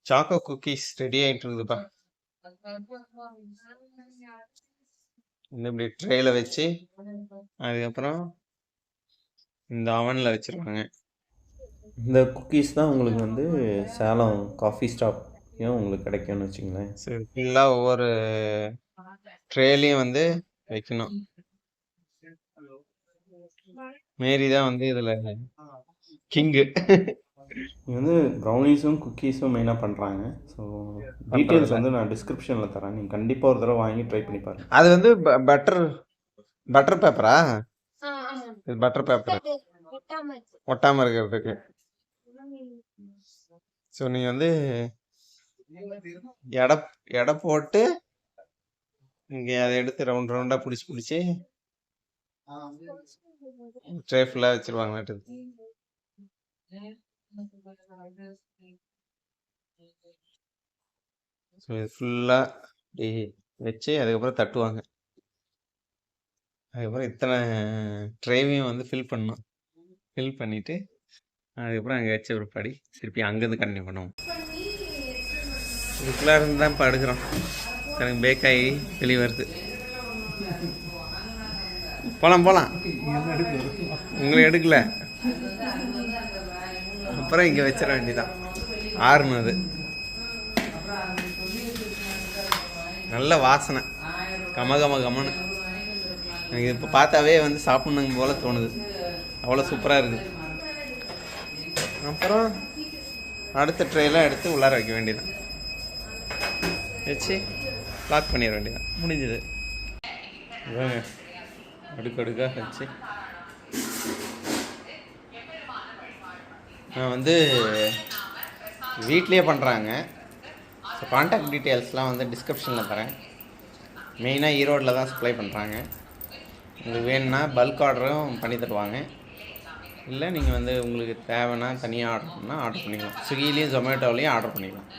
Choco cookies ready ஆயிட்டு இருக்குதுப்பா. இந்த இப்படி ட்ரேல வச்சு அதுக்கப்புறம் இந்த அவனில் வச்சுருவாங்க. இந்த குக்கீஸ் தான் உங்களுக்கு வந்து சேலம் காஃபி ஸ்டாப் உங்களுக்கு கிடைக்கும்னு வச்சுங்களேன். சரி, ஃபுல்லாக ஒவ்வொரு ட்ரேலையும் வந்து வைக்கணும். மேரி தான் வந்து இதில் கிங்கு. இது வந்து ப்ரௌனிஸும் குக்கீஸும் மெயினாக பண்ணுறாங்க. ஸோ டீட்டெயில்ஸ் வந்து நான் டிஸ்கிரிப்ஷனில் தரேன். நீங்கள் கண்டிப்பாக ஒரு தடவை வாங்கி ட்ரை பண்ணி பாருங்கள். அது வந்து பட்டர் பேப்பரா? இது பட்டர் பேப்பர் ஒட்டாமல் இருக்கிறதுக்கு. ஸோ நீங்கள் வந்து எடை போட்டு இங்கே அதை எடுத்து ரவுண்ட் ரவுண்டாக பிடிச்சி ட்ரே ஃபுல்லாக வச்சுருவாங்க. ஸோ இது ஃபுல்லாக வச்சு அதுக்கப்புறம் தட்டுவாங்க. அதுக்கப்புறம் இத்தனை ட்ரேவையும் வந்து ஃபில் பண்ணணும். ஃபில் பண்ணிவிட்டு அதுக்கப்புறம் அங்கே வச்ச ஒரு படி திருப்பி அங்கேருந்து கண்டினியூ பண்ணுவோம். இதுக்குள்ளே இருந்து தான் இப்போ எடுக்கிறோம். எனக்கு பேக் ஆகி வெளியே வருது. போகலாம் உங்களை எடுக்கல. அப்புறம் இங்கே வச்சிட வேண்டியதான். ஆறுனது நல்ல வாசனை, கமன்னு. எனக்கு இப்போ பார்த்தாவே வந்து சாப்பிட்ணுங்க போல் தோணுது. அவ்வளோ சூப்பராக இருக்குது. அப்புறம் அடுத்த ட்ரேலாம் எடுத்து உள்ளார வைக்க வேண்டியதான். வச்சு லாக் பண்ணிட வேண்டியதான். முடிஞ்சது. அடுக்கடுக்காக வச்சு நான் வந்து வீட்லேயே பண்ணுறாங்க. ஸோ கான்டாக்ட் டீட்டெயில்ஸ்லாம் வந்து டிஸ்கிரிப்ஷனில் தரேன். மெயினாக ஈரோடில் தான் சப்ளை பண்ணுறாங்க. உங்களுக்கு வேணும்னா பல்க் ஆர்டரும் பண்ணி தருவாங்க. இல்லை நீங்கள் வந்து உங்களுக்கு தேவைன்னா தனியாக ஆர்டர் பண்ணால் ஆர்டர் பண்ணிக்கலாம். ஸ்விக்கிலேயும் ஜொமேட்டோவிலையும் ஆர்டர் பண்ணிக்கலாம்.